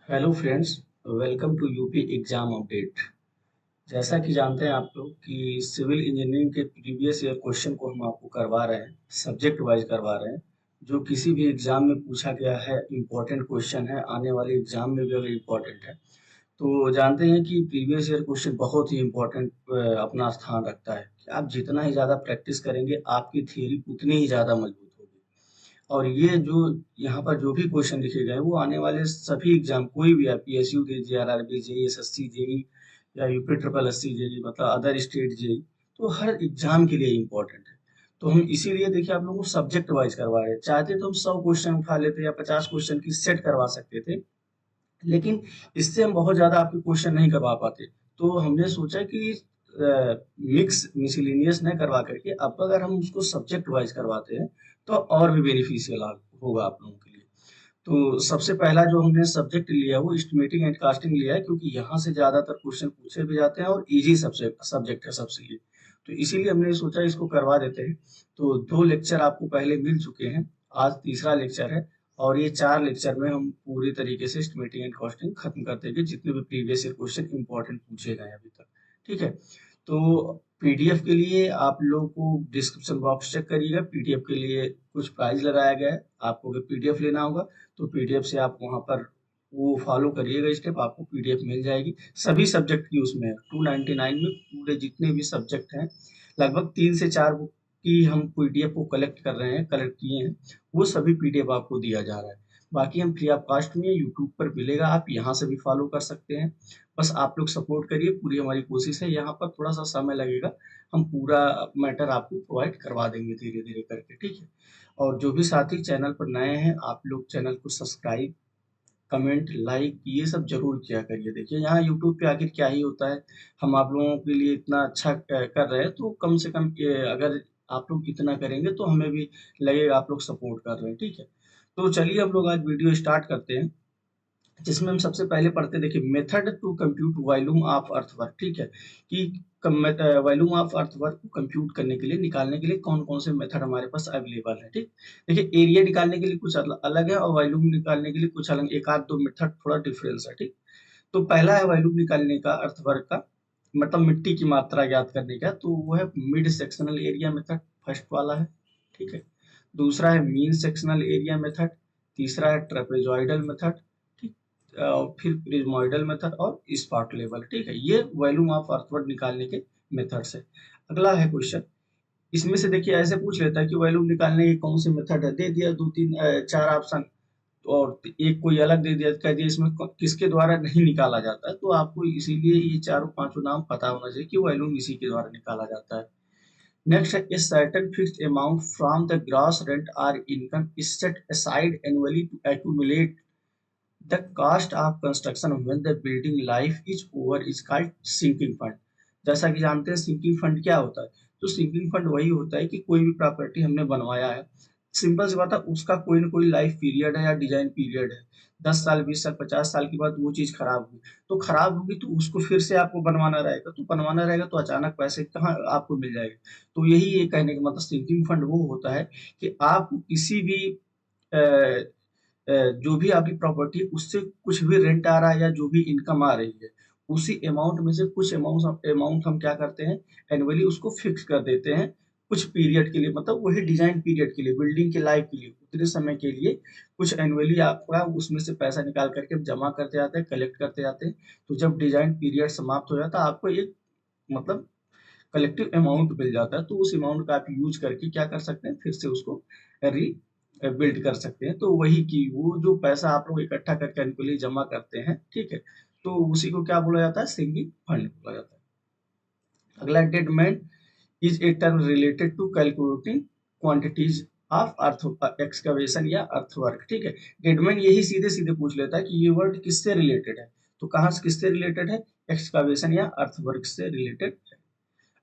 Hello friends, welcome to UP exam update. जैसा कि जानते हैं आप लोग कि सिविल इंजीनियरिंग के प्रीवियस ईयर क्वेश्चन को हम आपको करवा रहे हैं, सब्जेक्ट वाइज करवा रहे हैं। जो किसी भी एग्जाम में पूछा गया है, इम्पोर्टेंट क्वेश्चन है, आने वाले एग्जाम में भी अगर इम्पोर्टेंट है तो जानते हैं कि प्रीवियस ईयर क्वेश्चन बहुत ही इम्पोर्टेंट अपना स्थान रखता है कि आप जितना ही ज़्यादा प्रैक्टिस करेंगे आपकी थियरी उतनी ही ज़्यादा मजबूत होगी। और ये जो यहाँ पर जो भी क्वेश्चन लिखे गए हैं वो आने वाले सभी एग्जाम, कोई भी आप पीएसयू दे, जेआरआरबी, जेई, एसएससी, जेई या यूपी ट्रिपल एससी जेई, मतलब अदर स्टेट जेई, तो हर एग्जाम के लिए इम्पोर्टेंट है। तो हम इसीलिए देखिए आप लोगों को सब्जेक्ट वाइज करवा रहे हैं। चाहते तो हम 100 क्वेश्चन उठा लेते या 50 क्वेश्चन की सेट करवा सकते थे, लेकिन इससे हम बहुत ज़्यादा आपके क्वेश्चन नहीं करवा पाते। तो हमने सोचा कि मिक्स मिसलेनियस न करवा करके अब अगर हम उसको सब्जेक्ट वाइज करवाते हैं तो और भी बेनिफिशियल होगा आप लोगों के लिए। तो सबसे पहला जो हमने सब्जेक्ट लिया वो एस्टिमेटिंग एंड कास्टिंग लिया है, क्योंकि यहाँ से ज़्यादातर क्वेश्चन पूछे भी जाते हैं और इजी सब्जेक्ट सब्जेक्ट है सबसे ये। तो इसीलिए हमने सोचा इसको करवा देते हैं। तो 2 लेक्चर आपको पहले मिल चुके हैं, आज तीसरा लेक्चर है। और ये 4 लेक्चर में हम पूरी तरीके से एस्टिमेटिंग एंड कॉस्टिंग खत्म कर देंगे, जितने भी प्रीवियस ईयर क्वेश्चन इंपॉर्टेंट पूछे गए हैं अभी तक। ठीक है। तो पीडीएफ के लिए आप लोगों को डिस्क्रिप्शन बॉक्स चेक करिएगा, पीडीएफ के लिए कुछ प्राइस लगाया गया है। आपको अगर पीडीएफ लेना होगा तो पीडीएफ से आप वहां पर वो फॉलो करिएगा स्टेप, आपको पीडीएफ मिल जाएगी। सभी सब्जेक्ट की उसमें है, 299 में पूरे जितने भी सब्जेक्ट हैं, लगभग 3 से 4 बुक की हम पीडीएफ को कलेक्ट कर रहे हैं, कलेक्ट किए हैं। वो सभी पीडीएफ आपको दिया जा रहा है। बाकी हम फ्री ऑफ कास्ट में यूट्यूब पर मिलेगा, आप यहाँ से भी फॉलो कर सकते हैं। बस आप लोग सपोर्ट करिए, पूरी हमारी कोशिश है। यहाँ पर थोड़ा सा समय लगेगा, हम पूरा मैटर आपको प्रोवाइड करवा देंगे धीरे धीरे करके। ठीक है। और जो भी साथी चैनल पर नए हैं, आप लोग चैनल को सब्सक्राइब, कमेंट, लाइक ये सब जरूर किया करिए। देखिए यहाँ यूट्यूब पे आखिर क्या ही होता है, हम आप लोगों के लिए इतना अच्छा कर रहे हैं तो कम से कम अगर आप लोग इतना करेंगे तो हमें भी लगेगा आप लोग सपोर्ट कर रहे हैं। ठीक है। तो चलिए हम लोग आज वीडियो स्टार्ट करते हैं, जिसमें हम सबसे पहले पढ़ते हैं। देखिए, method to compute volume of earthwork. ठीक है, कि वॉल्यूम ऑफ अर्थवर्क को कंप्यूट करने के लिए, निकालने के लिए कौन कौन से मेथड हमारे पास अवेलेबल है। ठीक, देखिए एरिया निकालने के लिए कुछ अलग है और वॉल्यूम निकालने के लिए कुछ अलग, एक आध दो मेथड थोड़ा डिफरेंस है। ठीक, तो पहला है वॉल्यूम निकालने का अर्थवर्क का, मतलब मिट्टी की मात्रा ज्ञात करने का, तो वो है mid sectional area method, first वाला है। ठीक है। दूसरा है मीन सेक्शनल एरिया मेथड। तीसरा है ट्रेपेजॉइडल मेथड। ठीक, फिर प्रिज्मोइडल मेथड और स्पॉट लेवल। ठीक है, ये वॉल्यूम ऑफ अर्थवर्क निकालने के मेथड्स है। अगला है क्वेश्चन, इसमें से देखिए ऐसे पूछ लेता है कि वॉल्यूम निकालने के कौन से मेथड है, दे दिया दो तीन चार ऑप्शन, और एक कोई अलग दे दिया, कह दिया इसमें किसके द्वारा नहीं निकाला जाता है। तो आपको इसीलिए ये चारों पांचों नाम पता होना चाहिए कि वॉल्यूम इसी के द्वारा निकाला जाता है। नेक्स्ट है, a certain fixed amount from the gross rent or income is set aside annually to accumulate the cost of construction when the building life is over is called sinking fund। जैसा कि जानते हैं sinking fund क्या होता है, तो sinking fund वही होता है कि कोई भी प्रॉपर्टी हमने बनवाया है, सिंपल सी बात है, उसका कोई ना कोई लाइफ पीरियड है या डिजाइन पीरियड है। 10 साल, 20 साल, 50 साल के बाद वो चीज खराब हुई, तो खराब होगी तो उसको फिर से आपको बनवाना रहेगा, तो बनवाना रहेगा तो अचानक पैसे कहाँ आपको मिल जाएंगे। तो यही ये कहने का मतलब, सिंकिंग फंड वो होता है कि आपको किसी भी जो भी आपकी प्रॉपर्टी है उससे कुछ भी रेंट आ रहा है या जो भी इनकम आ रही है, उसी अमाउंट में से कुछ अमाउंट अमाउंट हम क्या करते हैं, एनुअली उसको फिक्स कर देते हैं कुछ पीरियड के लिए, मतलब वही डिजाइन पीरियड के लिए, बिल्डिंग के लाइफ के लिए, उतने समय के लिए कुछ एनुअली आपका उसमें से पैसा निकाल करके जमा करते जाते हैं, कलेक्ट करते जाते हैं। तो जब डिजाइन पीरियड समाप्त हो जाता है आपको एक, मतलब कलेक्टिव अमाउंट मिल जाता है, तो उस अमाउंट का आप यूज करके क्या कर सकते हैं, फिर से उसको री बिल्ड कर सकते हैं। तो वही कि वो जो पैसा आप लोग इकट्ठा करके इनके लिए जमा करते हैं, ठीक है, तो उसी को क्या बोला जाता है, सिंकिंग फंड बोला जाता है। अगला, deadman is a term related to calculating quantities of earth excavation या अर्थवर्क। ठीक है, डेडमेंट यही सीधे सीधे पूछ लेता है कि ये वर्ड किससे रिलेटेड है, तो कहाँ से किससे रिलेटेड है, एक्सकवेशन या अर्थवर्क से रिलेटेड है।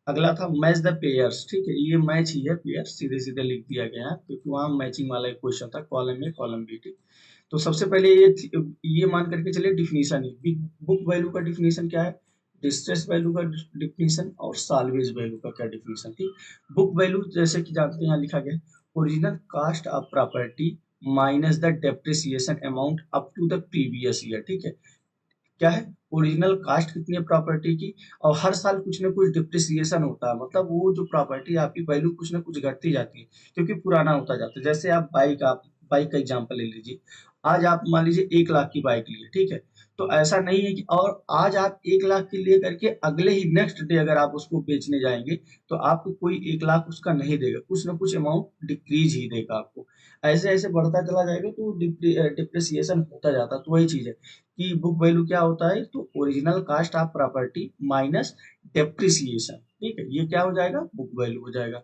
अगला था मैच द पेयर्स। ठीक है, ये मैच ही है, पेयर्स सीधे सीधे लिख दिया गया है क्योंकि वहां मैचिंग वाला एक क्वेश्चन था, कॉलम ए कॉलम बी। ठीक, तो सबसे पहले ये मान करके चलिए डिफिनीशन ही, बुक वैल्यू का डिफिनीशन क्या है, डिस्ट्रेस वैल्यू का डिफिनीशन, और साल्वेज वैल्यू का क्या डिफिनीशन। ठीक, बुक वैल्यू जैसे कि जानते हैं यहाँ लिखा गया है, original cost of property minus the depreciation amount up to the previous year. ठीक है, क्या है, ओरिजिनल कास्ट कितनी है प्रॉपर्टी की, और हर साल कुछ ना कुछ डिप्रिसिएशन होता है, मतलब वो जो प्रॉपर्टी आपकी वैल्यू कुछ ना कुछ घटती जाती है क्योंकि पुराना होता जाता है। जैसे आप बाइक का एग्जांपल ले लीजिए, आज आप मान लीजिए 1 लाख की बाइक लिए, ठीक है, तो ऐसा नहीं है कि और आज आप 1 लाख की ले करके अगले ही नेक्स्ट डे अगर आप उसको बेचने जाएंगे तो आपको कोई 1 लाख उसका नहीं देगा, कुछ ना कुछ अमाउंट डिक्रीज ही देगा आपको। ऐसे ऐसे बढ़ता चला जाएगा तो डिप्रिसिएशन होता जाता है। तो वही चीज है कि बुक वैल्यू क्या होता है, तो original cost of property minus depreciation. ठीक है, ये क्या हो जाएगा, बुक वैल्यू हो जाएगा।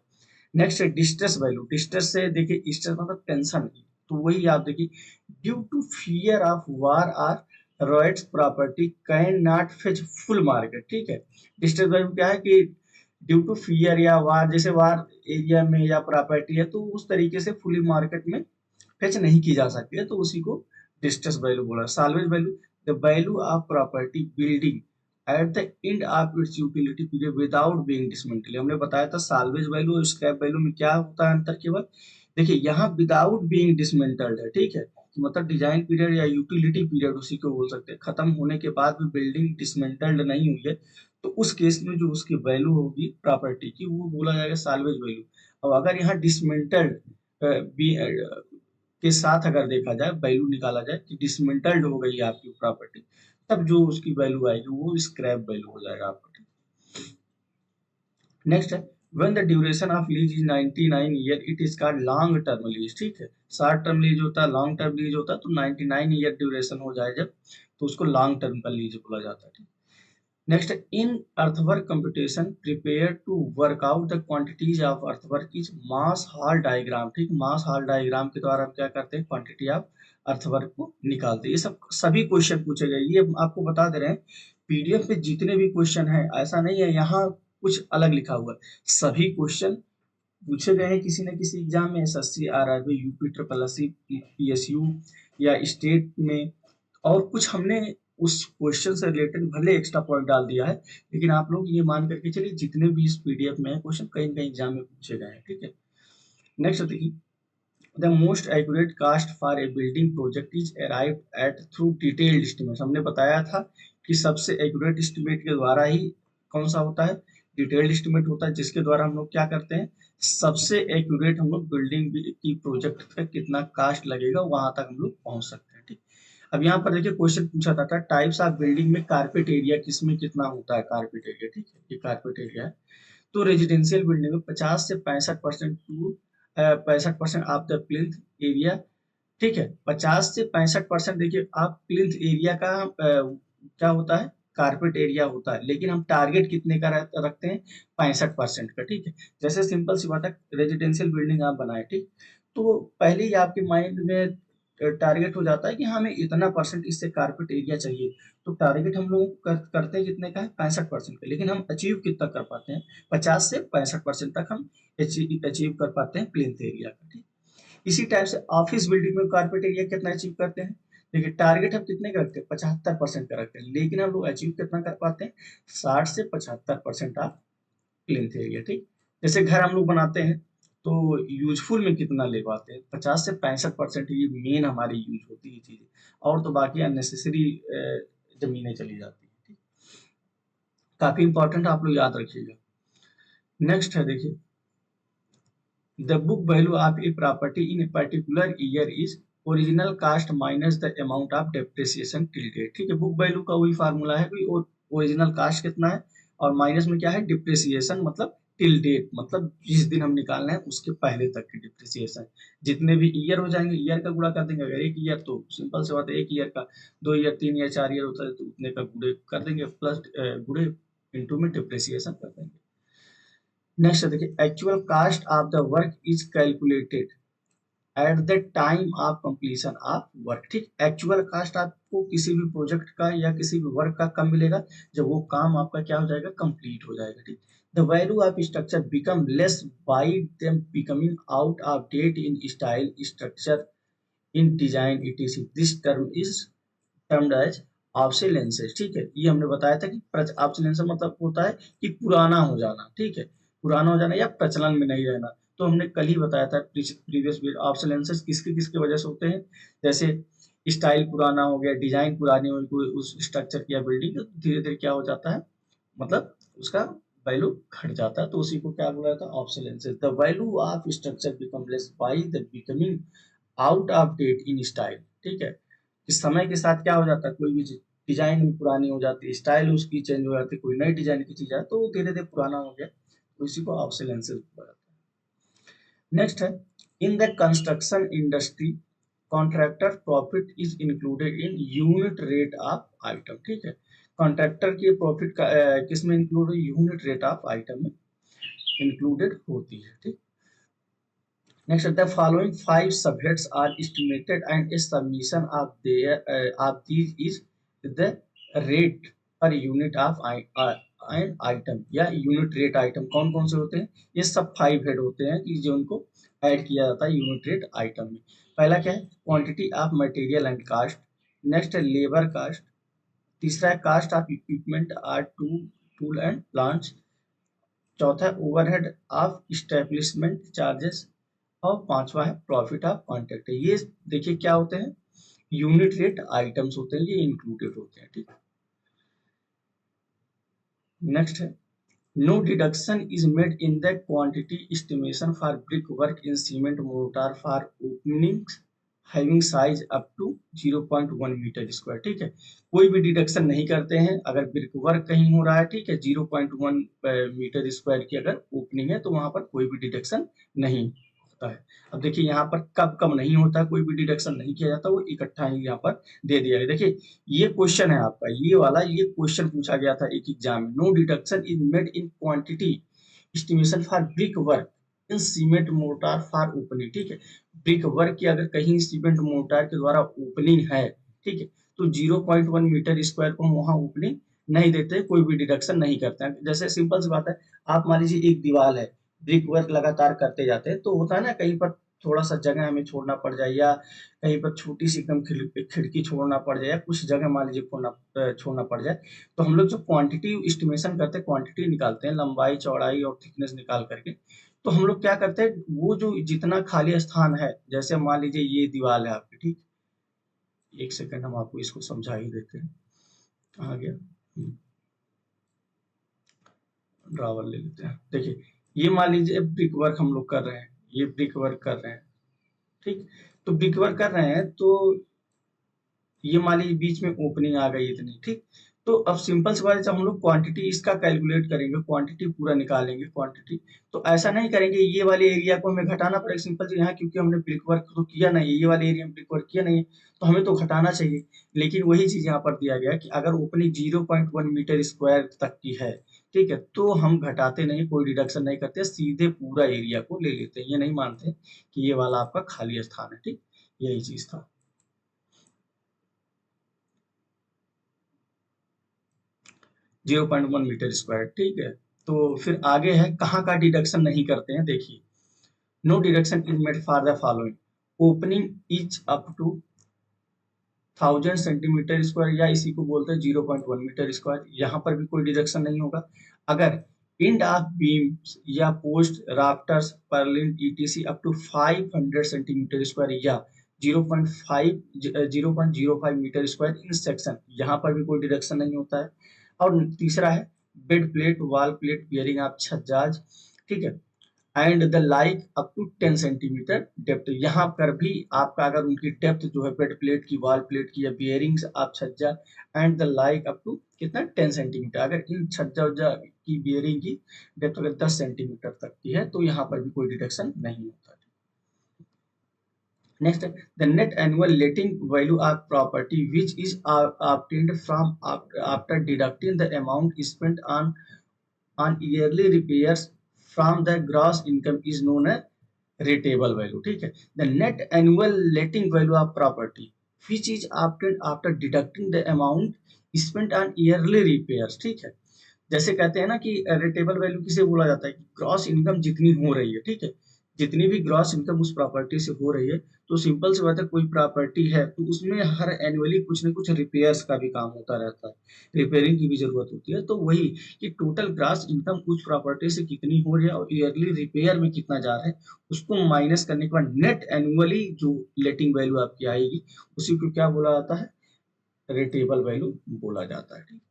नेक्स्ट है डिस्ट्रेस वैल्यू। डिस्ट्रेस से देखिए, डिस्ट्रेस मतलब टेंशन, तो वही आप देखिए, due to fear of war or riots property can not fetch full market. ठीक है, डिस्ट्रेस वैल्यू क्या है कि ड्यू टू फियर या वार, जैसे वार एरिया में या प्रॉपर्टी है तो उस तरीके से फुली मार्केट में फेच नहीं की जा सकती है, तो उसी को डिस्ट्रेस वैल्यू बोला। Salvage value, the value of property building at the end of its utility period without being dismantle. हमने बताया था साल्वेज वैल्यू और स्क्रैप वैल्यू में क्या होता है अंतर केवल, देखिए यहाँ विदाउट बीइंग डिसमेंटल्ड है। ठीक है, तो मतलब डिजाइन पीरियड या यूटिलिटी पीरियड उसी को बोल सकते हैं, खत्म होने के बाद भी बिल्डिंग डिसमेंटल्ड नहीं हुई है तो उस केस में जो उसकी वैल्यू होगी प्रॉपर्टी की वो बोला जाएगा साल्वेज वैल्यू। और अगर यहाँ डिसमेंटल्ड के साथ अगर देखा जाए, वैल्यू निकाला जाए कि डिसमेंटल्ड हो गई है आपकी प्रॉपर्टी, तब जो उसकी वैल्यू आएगी वो स्क्रैप वैल्यू हो जाएगा आपका। नेक्स्ट है, when the duration of lease is 99 year it is called long term lease. ठीक है, शॉर्ट टर्म लीज होता है, लॉन्ग टर्म लीज होता है, तो 99 ईयर ड्यूरेशन हो जाए जब, तो उसको लॉन्ग टर्म का लीज बोला जाता है। Next, in earthwork computation prepare to work out the quantities of earthwork is mass haul diagram. ठीक, मास हॉल डायग्राम के द्वारा हम क्या करते हैं, क्वांटिटी ऑफ अर्थवर्क को निकालते हैं। ये सब सभी क्वेश्चन पूछे गए, ये आपको बता दे रहे हैं पीडीएफ पे जितने भी क्वेश्चन हैं, ऐसा नहीं है यहाँ कुछ अलग लिखा हुआ है, सभी क्वेश्चन पूछे गए हैं किसी न किसी एग्जाम में, SSC, RRB, UP triple SC, PSU या स्टेट में। और कुछ हमने उस क्वेश्चन से रिलेटेड भले एक्स्ट्रा पॉइंट डाल दिया है, लेकिन आप लोग ये मान करके चलिए जितने भी इस पीडीएफ में है क्वेश्चन कहीं कहीं एग्जाम में पूछे गए हैं। ठीक है, नेक्स्ट देखिए, the most accurate cost for a building project is arrived at through detailed estimate. हमने बताया था कि सबसे एक्यूरेट एस्टिमेट के द्वारा ही कौन सा होता है, डिटेल्ड एस्टिमेट होता है, जिसके द्वारा हम लोग क्या करते हैं, सबसे एक्यूरेट हम लोग बिल्डिंग की प्रोजेक्ट का कितना कास्ट लगेगा वहां तक हम लोग पहुंच सकते हैं। ठीक, अब यहाँ पर देखिए क्वेश्चन पूछा था टाइप्स ऑफ बिल्डिंग में कारपेट एरिया किसमें कितना होता है, कारपेट एरिया। ठीक है, ये कारपेट एरिया है, तो रेजिडेंशियल बिल्डिंग में 50 से 65% to 65% of the plinth area. ठीक है, 50 से 65% देखिए आप प्लिंथ एरिया का क्या होता है, कारपेट एरिया होता है, लेकिन हम टारगेट कितने का रखते हैं, 65% का। ठीक है, जैसे सिंपल सी बात है, रेजिडेंशियल बिल्डिंग आप बनाए, ठीक, तो पहले ही आपके माइंड में टारगेट हो जाता है कि हमें इतना परसेंट इससे कारपेट एरिया चाहिए, तो टारगेट हम लोग करते हैं कितने का है, 65% का, लेकिन हम अचीव कितना कर पाते हैं, 50 से 65% तक हम अचीव कर पाते हैं प्लिंथ एरिया का। ठीक, इसी टाइप से ऑफिस बिल्डिंग में कारपेट एरिया कितना अचीव करते हैं, देखिए टारगेट हम कितने का रखते हैं, 75% का रखते हैं, लेकिन हम लोग अचीव कितना कर पाते हैं, 60 से 75% ऑफ प्लिंथ एरिया। ठीक, जैसे घर हम लोग बनाते हैं तो यूजफुल में कितना ले पाते हैं, 50 से 65% ये मेन हमारी यूज होती है चीजें, और तो बाकी अननेसेसरी जमीनें चली जाती है। ठीक, काफी इंपॉर्टेंट आप लोग याद रखिएगा। नेक्स्ट है देखिए, the book value of a property in a particular year is original cost minus the amount of depreciation till date. ठीक है, बुक वैल्यू का वही फार्मूला है कि ओरिजिनल कास्ट कितना है और माइनस में क्या है, डिप्रिसिएशन, मतलब टिल डेट, मतलब जिस दिन हम निकालना है उसके पहले तक की डिप्रिसिएशन। जितने भी ईयर हो जाएंगे ईयर का गुणा कर देंगे, अगर एक ईयर तो सिंपल से बात है, एक ईयर का 2 ईयर 3 ईयर 4 ईयर होता है तो उतने का गुणे कर देंगे, प्लस गुणे इंटू में डिप्रिसिएशन कर देंगे। नेक्स्ट देखिए, actual cost of the work is calculated at the time of completion of work. ठीक, एक्चुअल कास्ट आपको किसी भी प्रोजेक्ट का या किसी भी वर्क का कब मिलेगा, जब वो काम आपका क्या हो जाएगा, कंप्लीट हो जाएगा। ठीक, the value of structure become less by them becoming out of date in style, structure, in design etc. This term is termed as obsolescences. ठीक है, ये हमने बताया था कि ऑब्सोलेंस मतलब होता है कि पुराना हो जाना। ठीक है, पुराना हो जाना या प्रचलन में नहीं रहना, तो हमने कल ही बताया था प्रीवियस ऑब्सोलेंसेस किसके किसके वजह से होते हैं, जैसे स्टाइल पुराना हो गया, डिजाइन पुरानी हो गई उस स्ट्रक्चर की या बिल्डिंग, धीरे धीरे क्या हो जाता है, मतलब उसका वैल्यू घट जाता है, तो उसी को क्या बोला जाता है, obsolescences. The value of structure become less by the becoming out of date in style, ठीक है, कि समय के साथ क्या हो जाता है, कोई भी डिजाइन भी पुरानी हो जाती है, स्टाइल उसकी चेंज हो जाती है, कोई नई डिजाइन की चीज है तो वो धीरे धीरे पुराना हो गया, तो इसी को ऑब्सोलेंसेस बोला जाता है। नेक्स्ट है, in the construction industry contractor profit is included in unit rate of item, ठीक है, कॉन्ट्रैक्टर की प्रॉफिट का किस में include, unit rate of item में इंक्लूडेड होती है, ठीक। Next, the following five subheads are estimated, and a summation of these is the rate per unit of an item या यूनिट रेट आइटम। कौन कौन से होते हैं, ये सब 5 हेड होते हैं कि जो उनको ऐड किया जाता है यूनिट रेट आइटम में। पहला क्या है, quantity of material and cost. Next है लेबर कास्ट। तीसरा है cost of equipment or tool and plants. चौथा है ओवरहेड ऑफ इस्टेब्लिशमेंट चार्जेस। और पांचवा है प्रॉफिट ऑफ कॉन्ट्रैक्ट। ये देखिए क्या होते हैं, यूनिट रेट आइटम्स होते हैं, ये इंक्लूडेड होते हैं, ठीक। नेक्स्ट है, no deduction is made in the quantity estimation for brick work in cement mortar for openings having size up to 0.1 metre square, ठीक है, कोई भी डिडक्शन नहीं करते हैं अगर ब्रिक वर्क कहीं हो रहा है, ठीक है, 0.1 मीटर स्क्वायर की अगर ओपनिंग है तो वहां पर कोई भी डिडक्शन नहीं होता है। अब देखिए यहाँ पर कब कब नहीं होता, कोई भी डिडक्शन नहीं किया जाता, वो इकट्ठा ही यहाँ पर दे दिया गया। देखिए ये क्वेश्चन है आपका, ये वाला ये क्वेश्चन पूछा गया था एक एग्जाम में, no deduction is made in quantity estimation for brick work in cement mortar for opening, ठीक है, ब्रिक वर्क की अगर कहीं सीमेंट मोर्टार के द्वारा ओपनिंग है, ठीक है, तो 0.1 मीटर स्क्वायर को हम वहां ओपनिंग नहीं देते, कोई भी डिडक्शन नहीं करते हैं। जैसे सिंपल सी बात है, आप मान लीजिए एक दीवार है, ब्रिक वर्क लगातार करते जाते हैं तो होता है ना कहीं पर थोड़ा सा जगह हमें छोड़ना पड़ जाए, या कहीं पर छोटी सी एकदम खिड़की छोड़ना पड़ जाए, या कुछ जगह मान लीजिए छोड़ना पड़ जाए, तो हम लोग जो क्वांटिटी एस्टिमेशन करते हैं, क्वांटिटी निकालते हैं, लंबाई चौड़ाई और थिकनेस निकाल करके, तो हम लोग क्या करते हैं, वो जो जितना खाली स्थान है, जैसे मान लीजिए ये दीवार है आपकी, ठीक, एक सेकंड हम आपको इसको समझा ही देते हैं, कहाँ गया, ड्रावर ले लेते हैं। देखिए ये मान लीजिए ब्रिक वर्क हम लोग कर रहे हैं, ये ब्रिक वर्क कर रहे हैं, ठीक, तो ब्रिक वर्क कर रहे हैं तो ये मान लीजिए बीच में ओपनिंग आ गई इतनी, ठीक, तो अब सिंपल सी बात है, जब हम लोग क्वांटिटी इसका कैलकुलेट करेंगे, क्वांटिटी पूरा निकालेंगे क्वांटिटी, तो ऐसा नहीं करेंगे ये वाले एरिया को हमें घटाना पड़ेगा, सिंपल से यहाँ क्योंकि हमने ब्रिक वर्क तो किया नहीं है, ये वाले एरिया में ब्रिक वर्क किया नहीं है, तो हमें तो घटाना चाहिए, लेकिन वही चीज यहाँ पर दिया गया है कि अगर ओपनिंग 0.1 मीटर स्क्वायर तक की है, ठीक है, तो हम घटाते नहीं, कोई डिडक्शन नहीं करते, सीधे पूरा एरिया को ले लेते हैं, ये नहीं मानते कि ये वाला आपका खाली स्थान है, ठीक, यही चीज था। 0.1 मीटर स्क्वायर, ठीक है, तो फिर आगे है कहाँ का डिडक्शन नहीं करते हैं, देखिए, no deduction is made for the following, opening is up to 1000 centimetre square, या इसी को बोलते हैं 0.1 मीटर स्क्वायर, यहाँ पर भी कोई डिडक्शन नहीं होगा। अगर एंड ऑफ बीम्स या post rafters purlin ETC up to 500 centimetre square या 0.05 मीटर स्क्वायर इन सेक्शन, यहाँ पर भी कोई डिडक्शन नहीं होता है। और तीसरा है bed plate wall plate bearing of छज्जाज, ठीक है, and the like up to 10 centimetre depth, यहाँ पर भी आपका अगर उनकी डेप्थ जो है बेड प्लेट की वॉल प्लेट की या बियरिंग्स आप छज्जा and the like up to कितना 10 सेंटीमीटर, अगर इन छज्जा उज्जा की बियरिंग की डेप्थ अगर 10 सेंटीमीटर तक की है तो यहाँ पर भी कोई डिडक्शन नहीं होता। Next, the net annual letting value of property which is obtained from after deducting the amount spent on yearly repairs from the gross income is known as rateable value, ठीक है। The net annual letting value of property which is obtained after deducting the amount spent on yearly repairs, ठीक है, जैसे कहते हैं ना कि रेटेबल value किसे बोला जाता है, कि ग्रॉस इनकम जितनी हो रही है, ठीक है, जितनी भी ग्रॉस इनकम उस प्रॉपर्टी से हो रही है, तो सिंपल सी बात है, कोई प्रॉपर्टी है तो उसमें हर एनुअली कुछ ना कुछ रिपेयर्स का भी काम होता रहता है, रिपेयरिंग की भी जरूरत होती है। तो वही कि टोटल ग्रॉस इनकम उस प्रॉपर्टी से कितनी हो रही है और ईयरली रिपेयर में कितना जा रहा है, उसको माइनस करने के बाद नेट एनुअली जो लेटिंग वैल्यू आपकी आएगी, उसी को क्या बोला जाता है, रेटेबल वैल्यू बोला जाता है। ठीक,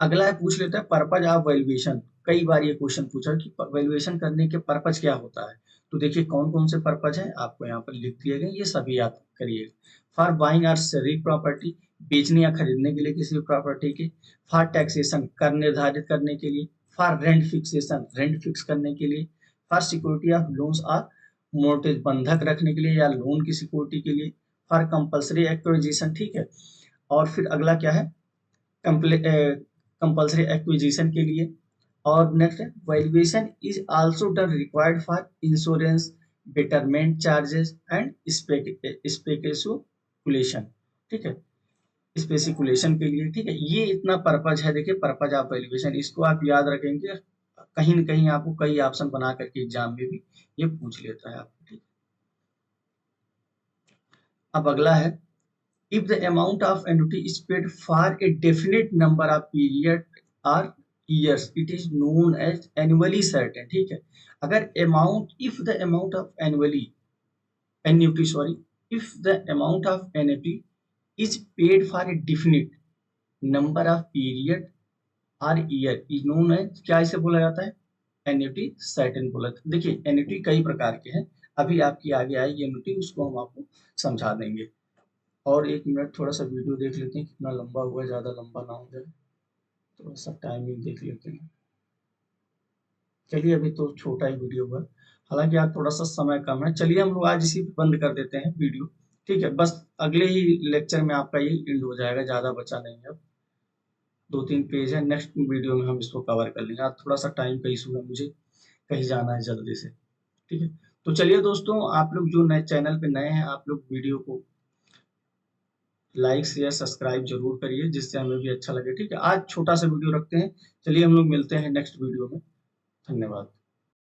अगला है पूछ लेता है पर्पज ऑफ वैल्यूएशन। कई बार ये क्वेश्चन पूछा कि वैल्यूएशन करने के पर्पज क्या होता है। तो देखिए कौन कौन से पर्पज है आपको यहाँ पर लिख दिए गए, ये सभी याद करिए। फॉर बाइंग और सेलिंग प्रॉपर्टी, बेचने या खरीदने के लिए किसी प्रॉपर्टी के। फॉर टैक्सेशन, कर निर्धारित करने के लिए। For rent fixation, rent fix करने के लिए। फॉर सिक्योरिटी ऑफ लोन्स और मोर्टेज, बंधक रखने के लिए या लोन की सिक्योरिटी के लिए। फॉर कंपल्सरी एक्विजिशन, ठीक है। और फिर अगला क्या है, कंपल्सरी एक्विजिशन के लिए। और नेक्स्ट है valuation is also done required for insurance, betterment charges and speculation, ठीक है, स्पेसिकुलेशन के लिए। ठीक है, ये इतना पर्पज है। देखिए पर्पज ऑफ वैल्यूएशन, इसको आप याद रखेंगे, कहीं न कहीं आपको कई ऑप्शन बना करके एग्जाम में भी ये पूछ लेता है आपको। ठीक, अब अगला है if the amount of annuity is paid for a definite number of period or years, it is known as annually certain। ठीक है, अगर amount, if the amount of annuity, sorry, if the amount of annuity is paid for a definite number of period or year is known as, क्या इसे बोला जाता है, annuity certain बोला। देखिए एन्युटी कई प्रकार के हैं, अभी आपकी आगे आएगी एन्युटी, उसको हम आपको समझा देंगे। और 1 मिनट थोड़ा सा वीडियो देख लेते हैं, कितना लंबा हुआ है, ज़्यादा लंबा ना हो जाए, थोड़ा सा टाइमिंग देख लेते हैं। चलिए अभी तो छोटा ही वीडियो हुआ, हालांकि आज थोड़ा सा समय कम है। चलिए हम लोग आज इसी पे बंद कर देते हैं वीडियो। ठीक है, बस अगले ही लेक्चर में आपका ये एंड हो जाएगा, ज़्यादा बचा नहीं है। अब 2-3 पेज है, नेक्स्ट वीडियो में हम इसको कवर कर लेंगे। आज थोड़ा सा टाइम का इशू है, मुझे कहीं जाना है जल्दी से। ठीक है, तो चलिए दोस्तों, आप लोग जो नए चैनल पे नए हैं, आप लोग वीडियो को लाइक शेयर सब्सक्राइब जरूर करिए, जिससे हमें भी अच्छा लगे। ठीक है, आज छोटा सा वीडियो रखते हैं। चलिए हम लोग मिलते हैं नेक्स्ट वीडियो में। धन्यवाद।